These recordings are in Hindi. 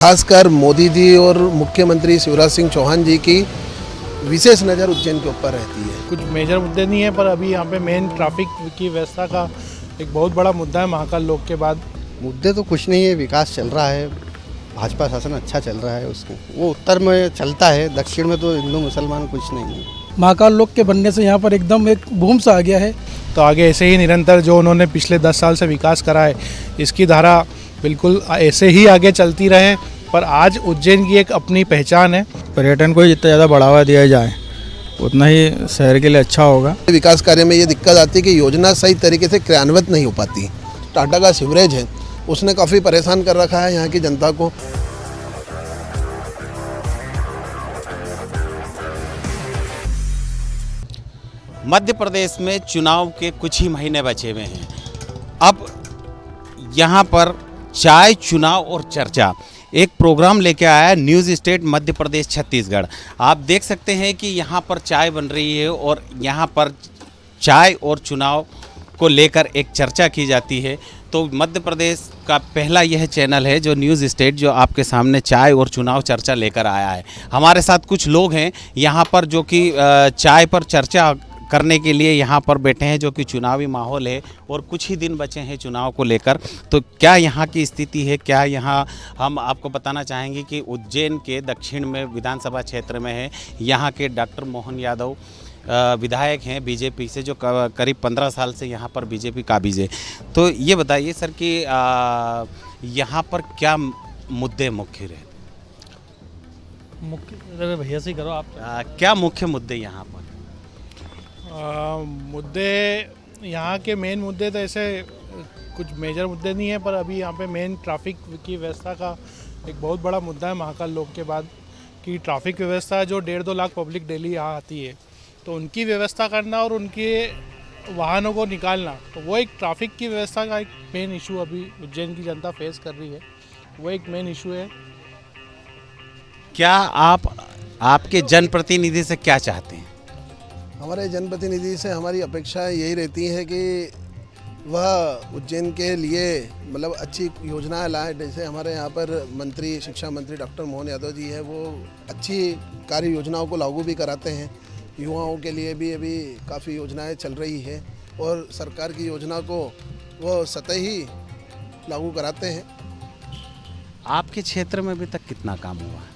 खासकर मोदी जी और मुख्यमंत्री शिवराज सिंह चौहान जी की विशेष नज़र उज्जैन के ऊपर रहती है। कुछ मेजर मुद्दे नहीं है, पर अभी यहाँ पे मेन ट्रैफिक की व्यवस्था का एक बहुत बड़ा मुद्दा है महाकाल लोक के बाद। मुद्दे तो कुछ नहीं है, विकास चल रहा है, भाजपा शासन अच्छा चल रहा है। उसको वो उत्तर में चलता है, दक्षिण में तो हिंदू मुसलमान कुछ नहीं है। महाकाल लोक के बनने से यहाँ पर एकदम एक बूम सा आ गया है। तो आगे ऐसे ही निरंतर जो उन्होंने पिछले 10 साल से विकास करा है, इसकी धारा बिल्कुल ऐसे ही आगे चलती रहे। पर आज उज्जैन की एक अपनी पहचान है। पर्यटन को जितना ज़्यादा बढ़ावा दिया जाए उतना ही शहर के लिए अच्छा होगा। विकास कार्य में ये दिक्कत आती है कि योजना सही तरीके से क्रियान्वित नहीं हो पाती। टाटा का सीवरेज है, उसने काफ़ी परेशान कर रखा है यहाँ की जनता को। मध्य प्रदेश में चुनाव के कुछ ही महीने बचे हुए हैं। अब यहाँ पर चाय, चुनाव और चर्चा एक प्रोग्राम लेके आया है न्यूज़ स्टेट मध्य प्रदेश छत्तीसगढ़। आप देख सकते हैं कि यहाँ पर चाय बन रही है और यहाँ पर चाय और चुनाव को लेकर एक चर्चा की जाती है। तो मध्य प्रदेश का पहला यह चैनल है जो न्यूज़ स्टेट जो आपके सामने चाय और चुनाव चर्चा लेकर आया है। हमारे साथ कुछ लोग हैं यहाँ पर जो कि चाय पर चर्चा करने के लिए यहाँ पर बैठे हैं, जो कि चुनावी माहौल है और कुछ ही दिन बचे हैं चुनाव को लेकर। तो क्या यहाँ की स्थिति है, क्या यहाँ हम आपको बताना चाहेंगे कि उज्जैन के दक्षिण में विधानसभा क्षेत्र में है। यहाँ के डॉक्टर मोहन यादव विधायक हैं बीजेपी से, जो करीब 15 साल से यहाँ पर बीजेपी काबिज है। तो ये बताइए सर कि यहाँ पर क्या मुद्दे मुख्य रहे? मुख्य भैया से करो आप। क्या मुख्य मुद्दे यहाँ पर? मुद्दे यहाँ के मेन मुद्दे तो ऐसे कुछ मेजर मुद्दे नहीं है, पर अभी यहाँ पे मेन ट्रैफिक की व्यवस्था का एक बहुत बड़ा मुद्दा है महाकाल लोक के बाद। कि ट्रैफिक व्यवस्था जो 1.5-2 लाख पब्लिक डेली यहाँ आती है, तो उनकी व्यवस्था करना और उनके वाहनों को निकालना, तो वो एक ट्रैफिक की व्यवस्था का एक मेन इशू अभी उज्जैन की जनता फेस कर रही है। वो एक मेन इशू है। क्या आप आपके जनप्रतिनिधि से क्या चाहते हैं? हमारे जनप्रतिनिधि से हमारी अपेक्षा यही रहती है कि वह उज्जैन के लिए मतलब अच्छी योजनाएं लाए। जैसे हमारे यहाँ पर मंत्री, शिक्षा मंत्री डॉक्टर मोहन यादव जी है, वो अच्छी कार्य योजनाओं को लागू भी कराते हैं। युवाओं के लिए भी अभी काफ़ी योजनाएं चल रही है और सरकार की योजना को वो सतही लागू कराते हैं। आपके क्षेत्र में अभी तक कितना काम हुआ है?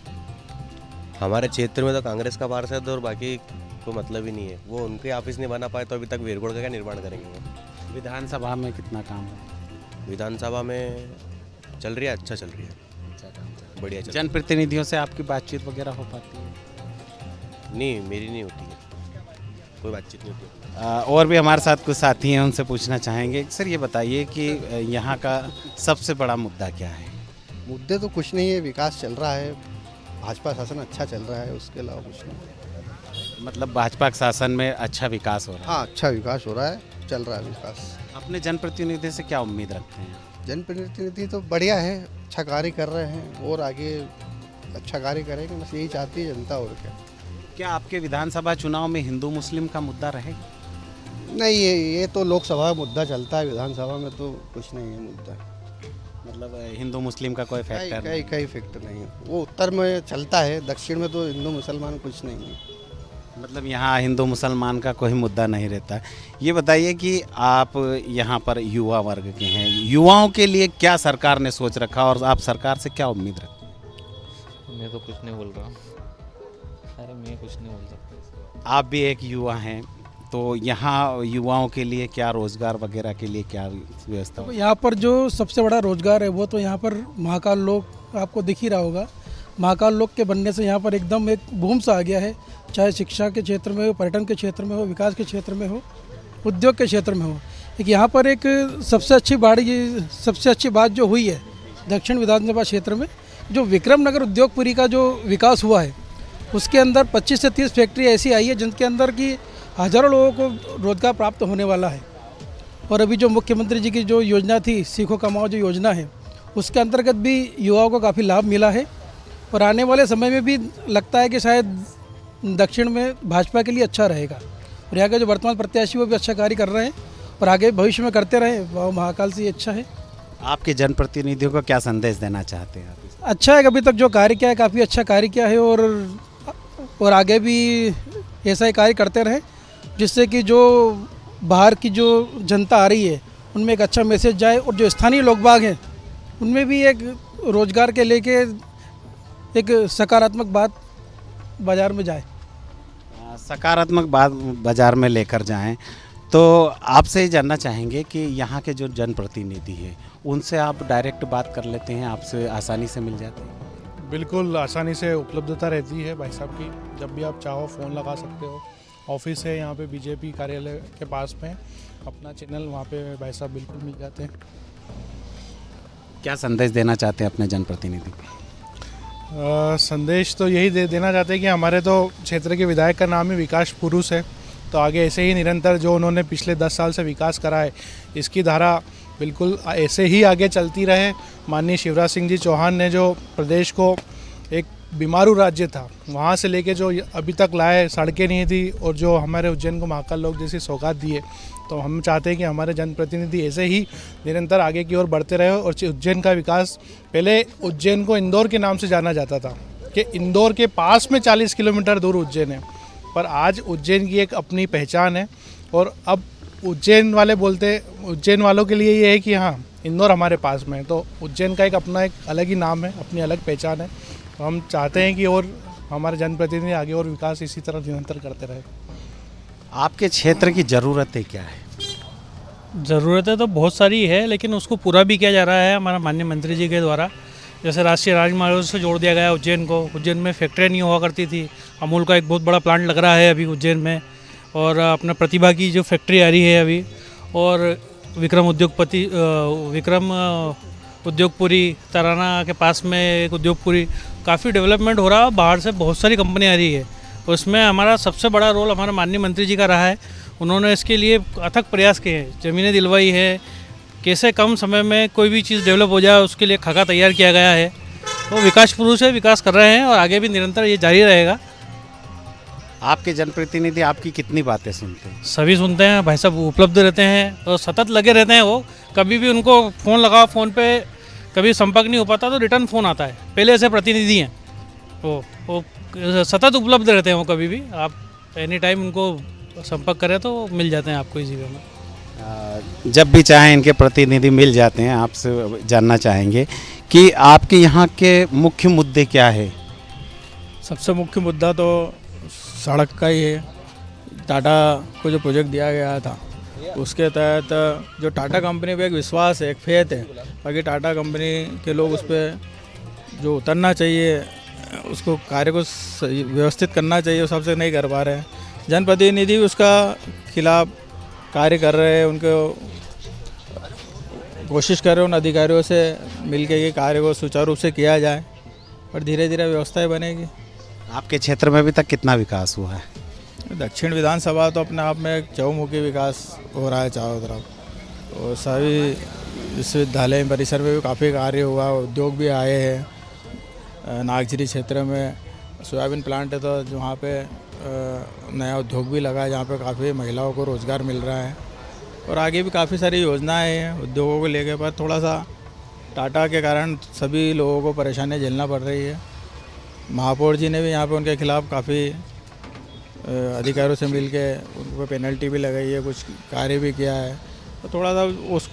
हमारे क्षेत्र में तो कांग्रेस का पार्षद और बाकी कोई मतलब ही नहीं है। वो उनके ऑफिस नहीं बना पाए तो अभी तक वीरगोड़ का क्या निर्माण करेंगे वो? विधानसभा में कितना काम है? विधानसभा में चल रही है, अच्छा चल रही है, अच्छा काम चल रहा है। बढ़िया चल रही जनप्रतिनिधियों से आपकी बातचीत वगैरह हो पाती है? है। नहीं, मेरी नहीं होती है, कोई बातचीत नहीं होती है। और भी हमारे साथ कुछ साथी हैं, उनसे पूछना चाहेंगे। सर ये बताइए कि यहाँ का सबसे बड़ा मुद्दा क्या है? मुद्दे तो कुछ नहीं है, विकास चल रहा है, भाजपा शासन अच्छा चल रहा है, उसके अलावा कुछ नहीं। मतलब भाजपा के शासन में अच्छा विकास हो रहा है? हाँ, अच्छा विकास हो रहा है, चल रहा है विकास। अपने जनप्रतिनिधि से क्या उम्मीद रखते हैं? जनप्रतिनिधि तो बढ़िया है, अच्छा कार्य कर रहे हैं और आगे अच्छा कार्य करेंगे, बस यही चाहती है जनता। और क्या आपके विधानसभा चुनाव में हिंदू मुस्लिम का मुद्दा रहेगा? नहीं, ये तो लोकसभा में मुद्दा चलता है, विधानसभा में तो कुछ नहीं है मुद्दा। मतलब हिंदू मुस्लिम का कोई फैक्टर कई फैक्टर नहीं है। वो उत्तर में चलता है, दक्षिण में तो हिंदू मुसलमान कुछ नहीं है। मतलब यहाँ हिंदू मुसलमान का कोई मुद्दा नहीं रहता। ये बताइए कि आप यहाँ पर युवा वर्ग के हैं, युवाओं के लिए क्या सरकार ने सोच रखा और आप सरकार से क्या उम्मीद रखते हैं? मैं तो कुछ नहीं बोल रहा हूँ। अरे मैं कुछ नहीं बोल सकता। आप भी एक युवा हैं, तो यहाँ युवाओं के लिए क्या रोजगार वगैरह के लिए क्या व्यवस्था तो यहाँ पर जो सबसे बड़ा रोजगार है वो तो यहाँ पर महाकाल लोक आपको दिख ही रहा होगा। महाकाल लोक के बनने से यहाँ पर एकदम एक बूम सा आ गया है। चाहे शिक्षा के क्षेत्र में हो, पर्यटन के क्षेत्र में हो, विकास के क्षेत्र में हो, उद्योग के क्षेत्र में हो। एक यहाँ पर एक सबसे अच्छी बात जो हुई है दक्षिण विधानसभा क्षेत्र में, जो विक्रमनगर उद्योगपुरी का जो विकास हुआ है, उसके अंदर 25 से 30 फैक्ट्री ऐसी आई है जिनके अंदर की हज़ारों लोगों को रोजगार प्राप्त होने वाला है। और अभी जो मुख्यमंत्री जी की जो योजना थी, सीखो कमाओ जो योजना है, उसके अंतर्गत भी युवाओं को काफ़ी लाभ मिला है। और आने वाले समय में भी लगता है कि शायद दक्षिण में भाजपा के लिए अच्छा रहेगा। और यहाँ के जो वर्तमान प्रत्याशी वो भी अच्छा कार्य कर रहे हैं और आगे भविष्य में करते रहें, वो महाकाल से अच्छा है। आपके जनप्रतिनिधियों को क्या संदेश देना चाहते हैं आप? अच्छा है, अभी तक जो कार्य किया है काफ़ी अच्छा कार्य किया है, और आगे भी ऐसा ही कार्य करते रहे, जिससे कि जो बाहर की जो जनता आ रही है उनमें एक अच्छा मैसेज जाए, और जो स्थानीय लोग बाग हैं उनमें भी एक रोजगार के लेके एक सकारात्मक बात बाज़ार में जाए। सकारात्मक बात बाजार में लेकर जाएं। तो आपसे ही जानना चाहेंगे कि यहाँ के जो जनप्रतिनिधि हैं उनसे आप डायरेक्ट बात कर लेते हैं, आपसे आसानी से मिल जाते हैं? बिल्कुल आसानी से उपलब्धता रहती है भाई साहब की, जब भी आप चाहो फ़ोन लगा सकते हो। ऑफिस है यहाँ पे बीजेपी कार्यालय के पास में, अपना चैनल वहाँ पे भाई साहब बिल्कुल मिल जाते हैं। क्या संदेश देना चाहते हैं अपने जनप्रतिनिधि को? संदेश तो यही देना चाहते हैं कि हमारे तो क्षेत्र के विधायक का नाम ही विकास पुरुष है, तो आगे ऐसे ही निरंतर जो उन्होंने पिछले 10 साल से विकास करा है इसकी धारा बिल्कुल ऐसे ही आगे चलती रहे। माननीय शिवराज सिंह जी चौहान ने जो प्रदेश को एक बीमारू राज्य था वहाँ से लेके जो अभी तक लाए, सड़कें नहीं थी, और जो हमारे उज्जैन को महाकाल लोक जैसी सौगात दिए, तो हम चाहते हैं कि हमारे जनप्रतिनिधि ऐसे ही निरंतर आगे की ओर बढ़ते रहे। और उज्जैन का विकास, पहले उज्जैन को इंदौर के नाम से जाना जाता था कि इंदौर के पास में 40 किलोमीटर दूर उज्जैन है, पर आज उज्जैन की एक अपनी पहचान है। और अब उज्जैन वाले बोलते, उज्जैन वालों के लिए ये है कि हाँ इंदौर हमारे पास में है, तो उज्जैन का एक अपना एक अलग ही नाम है, अपनी अलग पहचान है। तो हम चाहते हैं कि और हमारे जनप्रतिनिधि आगे और विकास इसी तरह निरंतर करते रहे। आपके क्षेत्र की ज़रूरतें क्या है? ज़रूरतें तो बहुत सारी है, लेकिन उसको पूरा भी किया जा रहा है हमारा माननीय मंत्री जी के द्वारा। जैसे राष्ट्रीय राजमार्गों से जोड़ दिया गया उज्जैन को। उज्जैन में फैक्ट्रियाँ नहीं हुआ करती थी, अमूल का एक बहुत बड़ा प्लांट लग रहा है अभी उज्जैन में, और अपना प्रतिभा की जो फैक्ट्री आ रही है अभी, और विक्रम उद्योगपुरी तराना के पास में एक उद्योगपुरी, काफ़ी डेवलपमेंट हो रहा है। बाहर से बहुत सारी कंपनी आ रही है, उसमें हमारा सबसे बड़ा रोल हमारा माननीय मंत्री जी का रहा है। उन्होंने इसके लिए अथक प्रयास किए हैं, ज़मीनें दिलवाई है, कैसे कम समय में कोई भी चीज़ डेवलप हो जाए उसके लिए खाका तैयार किया गया है। तो विकास पुरुष है, विकास कर रहे हैं और आगे भी निरंतर ये जारी रहेगा। आपके जनप्रतिनिधि आपकी कितनी बातें सुनते हैं? सभी सुनते हैं भाई साहब, उपलब्ध रहते हैं और सतत लगे रहते हैं। वो कभी भी उनको फ़ोन लगाओ, फ़ोन पे कभी संपर्क नहीं हो पाता तो रिटर्न फ़ोन आता है। पहले से प्रतिनिधि हैं वो सतत उपलब्ध रहते हैं। वो कभी भी आप एनी टाइम उनको संपर्क करें तो मिल जाते हैं आपको इसी में। जब भी चाहें इनके प्रतिनिधि मिल जाते हैं। आपसे जानना चाहेंगे कि आपके यहाँ के मुख्य मुद्दे क्या है? सबसे मुख्य मुद्दा तो सड़क का ही है। टाटा को जो प्रोजेक्ट दिया गया था उसके तहत जो टाटा कंपनी पे एक विश्वास है, एक फेथ है, बाकी टाटा कंपनी के लोग उस पर जो उतरना चाहिए, उसको कार्य को व्यवस्थित करना चाहिए, वो सबसे नहीं कर पा रहे हैं। जनप्रतिनिधि भी उसका खिलाफ कार्य कर रहे हैं, उनको कोशिश कर रहे हैं उन अधिकारियों से मिलके ये कार्य को सुचारू रूप से किया जाए, पर धीरे धीरे व्यवस्थाएं बनेगी। आपके क्षेत्र में अभी तक कितना विकास हुआ है? दक्षिण विधानसभा तो अपने आप में एक चहुमुखी विकास हो रहा है चारों तरफ, और सभी विश्वविद्यालय परिसर में भी काफ़ी कार्य हुआ, उद्योग भी आए हैं। नागझरी क्षेत्र में सोयाबीन प्लांट है, तो वहाँ पे नया उद्योग भी लगा है जहाँ पे काफ़ी महिलाओं को रोज़गार मिल रहा है, और आगे भी काफ़ी सारी योजनाएं हैं उद्योगों को लेकर। पर थोड़ा सा टाटा के कारण सभी लोगों को परेशानी झेलना पड़ रही है। महापौर जी ने भी यहाँ पे उनके खिलाफ काफ़ी अधिकारियों से मिल के उनको पेनल्टी भी लगाई है, कुछ कार्य भी किया है, तो थोड़ा सा उस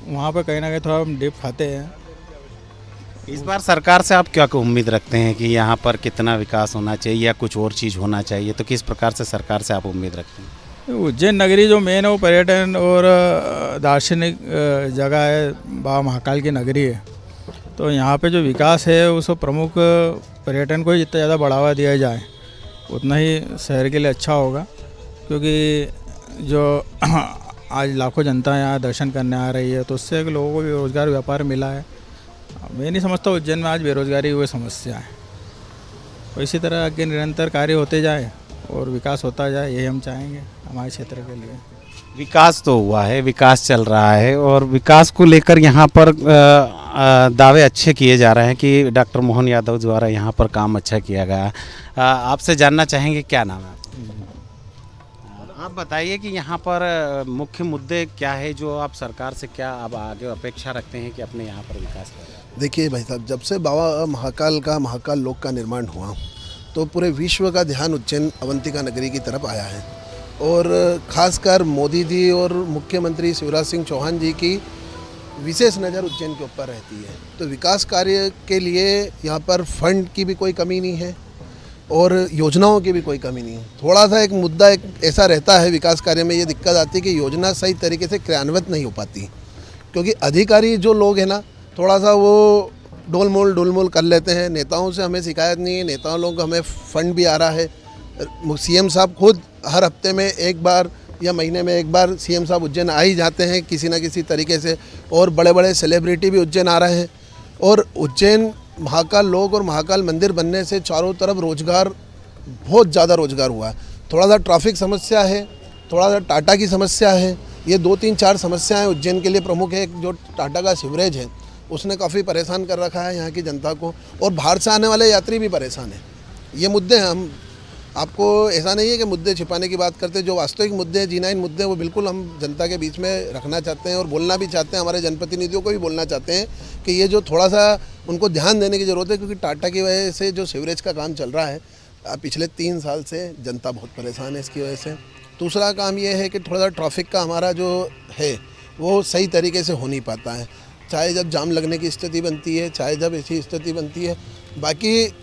वहाँ पे कहीं ना कहीं थोड़ा हम डिप खाते हैं। इस बार सरकार से आप क्या उम्मीद रखते हैं कि यहाँ पर कितना विकास होना चाहिए या कुछ और चीज़ होना चाहिए? तो किस प्रकार से सरकार से आप उम्मीद रखते हैं? उज्जैन नगरी जो मेन है वो पर्यटन और दार्शनिक जगह है, बाबा महाकाल की नगरी है, तो यहाँ पे जो विकास है उसको प्रमुख पर्यटन को जितना ज़्यादा बढ़ावा दिया जाए उतना ही शहर के लिए अच्छा होगा, क्योंकि जो आज लाखों जनता यहाँ दर्शन करने आ रही है तो उससे लोगों को भी रोज़गार व्यापार मिला है। मैं नहीं समझता उज्जैन में आज बेरोज़गारी हुई समस्या है, तो इसी तरह आगे निरंतर कार्य होते जाए और विकास होता जाए, यही हम चाहेंगे हमारे क्षेत्र के लिए। विकास तो हुआ है, विकास चल रहा है, और विकास को लेकर यहाँ पर दावे अच्छे किए जा रहे हैं कि डॉक्टर मोहन यादव द्वारा यहाँ पर काम अच्छा किया गया। आपसे जानना चाहेंगे क्या नाम है? आप बताइए कि यहाँ पर मुख्य मुद्दे क्या है जो आप सरकार से क्या अब आगे अपेक्षा रखते हैं कि अपने यहाँ पर विकास करें? देखिए भाई साहब, जब से बाबा महाकाल लोक का निर्माण हुआ तो पूरे विश्व का ध्यान उज्जैन अवंतिका नगरी की तरफ आया है। और ख़ासकर मोदी जी और मुख्यमंत्री शिवराज सिंह चौहान जी की विशेष नज़र उज्जैन के ऊपर रहती है। तो विकास कार्य के लिए यहाँ पर फंड की भी कोई कमी नहीं है और योजनाओं की भी कोई कमी नहीं है। थोड़ा सा एक मुद्दा एक ऐसा रहता है विकास कार्य में, ये दिक्कत आती है कि योजना सही तरीके से क्रियान्वित नहीं हो पाती, क्योंकि अधिकारी जो लोग हैं ना, थोड़ा सा वो डोलमोल कर लेते हैं। नेताओं से हमें शिकायत नहीं है, नेताओं लोगों को हमें फ़ंड भी आ रहा है। सीएम साहब खुद हर हफ्ते में एक बार या महीने में एक बार सीएम साहब उज्जैन आ ही जाते हैं किसी न किसी तरीके से, और बड़े बड़े सेलिब्रिटी भी उज्जैन आ रहे हैं। और उज्जैन महाकाल लोक और महाकाल मंदिर बनने से चारों तरफ रोजगार, बहुत ज़्यादा रोजगार हुआ है। थोड़ा सा ट्रैफिक समस्या है, थोड़ा सा टाटा की समस्या है, ये 2-3-4 समस्याएं उज्जैन के लिए प्रमुख है। एक जो टाटा का सीवरेज है उसने काफ़ी परेशान कर रखा है यहाँ की जनता को, और बाहर से आने वाले यात्री भी परेशान हैं। ये मुद्दे हैं, हम आपको ऐसा नहीं है कि मुद्दे छिपाने की बात करते, जो वास्तविक मुद्दे हैं, G9 मुद्दे, वो बिल्कुल हम जनता के बीच में रखना चाहते हैं और बोलना भी चाहते हैं। हमारे जनप्रतिनिधियों को भी बोलना चाहते हैं कि ये जो थोड़ा सा उनको ध्यान देने की ज़रूरत है, क्योंकि टाटा की वजह से जो सीवरेज का काम चल रहा है पिछले 3 साल से जनता बहुत परेशान है इसकी वजह से। दूसरा काम ये है कि थोड़ा सा ट्रैफिक का हमारा जो है वो सही तरीके से हो नहीं पाता है, चाहे जब जाम लगने की स्थिति बनती है, चाहे जब ऐसी स्थिति बनती है। बाकी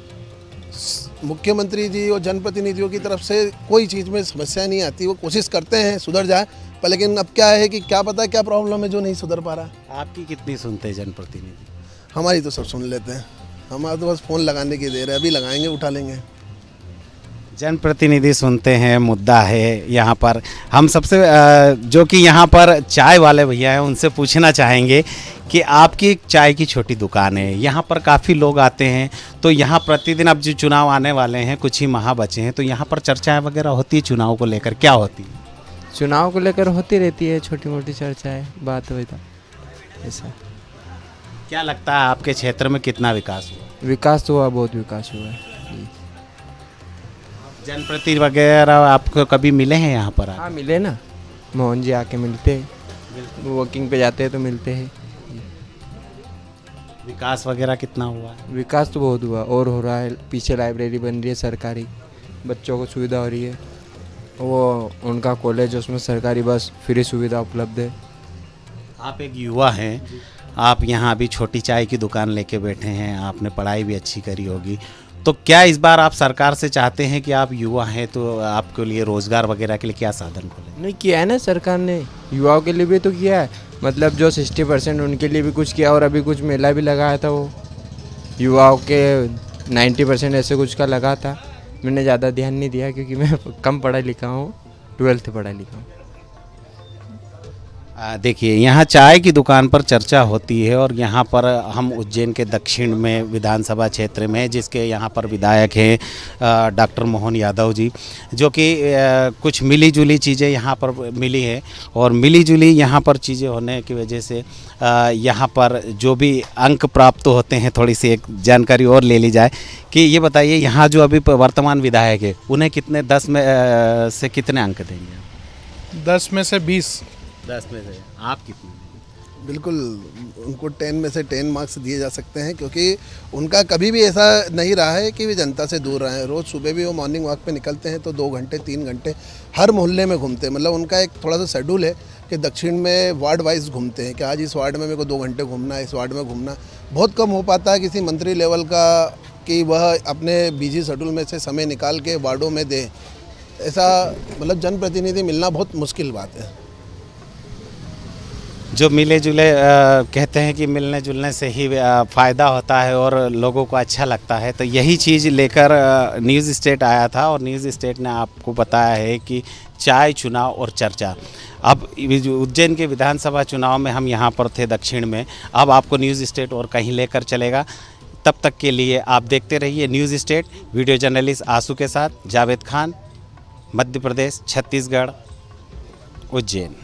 मुख्यमंत्री जी और जनप्रतिनिधियों की तरफ से कोई चीज़ में समस्या नहीं आती, वो कोशिश करते हैं सुधर जाए, पर लेकिन अब क्या है कि क्या पता क्या प्रॉब्लम है जो नहीं सुधर पा रहा। आपकी कितनी सुनते हैं जनप्रतिनिधि? हमारी तो सब सुन लेते हैं, हमारा तो बस फ़ोन लगाने की देर है, अभी लगाएंगे उठा लेंगे। जनप्रतिनिधि सुनते हैं, मुद्दा है यहाँ पर। हम सबसे जो कि यहाँ पर चाय वाले भैया हैं उनसे पूछना चाहेंगे कि आपकी चाय की छोटी दुकान है, यहाँ पर काफ़ी लोग आते हैं, तो यहाँ प्रतिदिन अब जो चुनाव आने वाले हैं, कुछ ही माह बचे हैं, तो यहाँ पर चर्चाएं वगैरह होती है चुनाव को लेकर, क्या होती है? चुनाव को लेकर होती रहती है छोटी मोटी चर्चाएं, बात हुई था ऐसा। क्या लगता है आपके क्षेत्र में कितना विकास हुआ? विकास तो हुआ, बहुत विकास हुआ है जी। जनप्रतिनिधि वगैरह आपको कभी मिले हैं यहाँ पर? हाँ मिले ना, मोहन जी आके मिलते हैं, वॉकिंग पे जाते हैं तो मिलते हैं। विकास वगैरह कितना हुआ है? विकास तो बहुत हुआ और हो रहा है। पीछे लाइब्रेरी बन रही है सरकारी, बच्चों को सुविधा हो रही है। वो उनका कॉलेज, उसमें सरकारी बस फ्री सुविधा उपलब्ध है। आप एक युवा हैं, आप यहाँ अभी छोटी चाय की दुकान लेके बैठे हैं, आपने पढ़ाई भी अच्छी करी होगी, तो क्या इस बार आप सरकार से चाहते हैं कि आप युवा हैं तो आपके लिए रोज़गार वगैरह के लिए क्या साधन खोलें? नहीं किया है ना सरकार ने, युवाओं के लिए भी तो किया है, मतलब जो 60% उनके लिए भी कुछ किया, और अभी कुछ मेला भी लगाया था, वो युवाओं के 90% ऐसे कुछ का लगा था। मैंने ज़्यादा ध्यान नहीं दिया क्योंकि मैं कम पढ़ा लिखा हूँ, 12th पढ़ा लिखा हूँ। देखिए, यहाँ चाय की दुकान पर चर्चा होती है और यहाँ पर हम उज्जैन के दक्षिण में विधानसभा क्षेत्र में, जिसके यहाँ पर विधायक हैं डॉक्टर मोहन यादव जी, जो कि कुछ मिली जुली चीज़ें यहाँ पर मिली है, और मिली जुली यहाँ पर चीज़ें होने की वजह से यहाँ पर जो भी अंक प्राप्त होते हैं, थोड़ी सी एक जानकारी और ले ली जाए कि ये बताइए, यहाँ जो अभी वर्तमान विधायक है उन्हें कितने 10 में से कितने अंक देंगे? 10 में से 20। 10 में से आप कितने? बिल्कुल, उनको 10 में से 10 मार्क्स दिए जा सकते हैं, क्योंकि उनका कभी भी ऐसा नहीं रहा है कि वे जनता से दूर रहे हैं। रोज़ सुबह भी वो मॉर्निंग वॉक पे निकलते हैं तो 2 घंटे 3 घंटे हर मोहल्ले में घूमते हैं। मतलब उनका एक थोड़ा सा शेड्यूल है कि दक्षिण में वार्ड वाइज घूमते हैं कि आज इस वार्ड में मेरे को 2 घंटे घूमना है, इस वार्ड में घूमना। बहुत कम हो पाता है किसी मंत्री लेवल का कि वह अपने बिजी शेड्यूल में से समय निकाल के वार्डों में दे। ऐसा मतलब जनप्रतिनिधि मिलना बहुत मुश्किल बात है। जो मिले जुले कहते हैं कि मिलने जुलने से ही फ़ायदा होता है और लोगों को अच्छा लगता है, तो यही चीज़ लेकर न्यूज़ स्टेट आया था और न्यूज़ स्टेट ने आपको बताया है कि चाय, चुनाव और चर्चा। अब उज्जैन के विधानसभा चुनाव में हम यहाँ पर थे दक्षिण में, अब आपको न्यूज़ स्टेट और कहीं लेकर चलेगा। तब तक के लिए आप देखते रहिए न्यूज़ स्टेट। वीडियो जर्नलिस्ट आंसू के साथ जावेद खान, मध्य प्रदेश, छत्तीसगढ़, उज्जैन।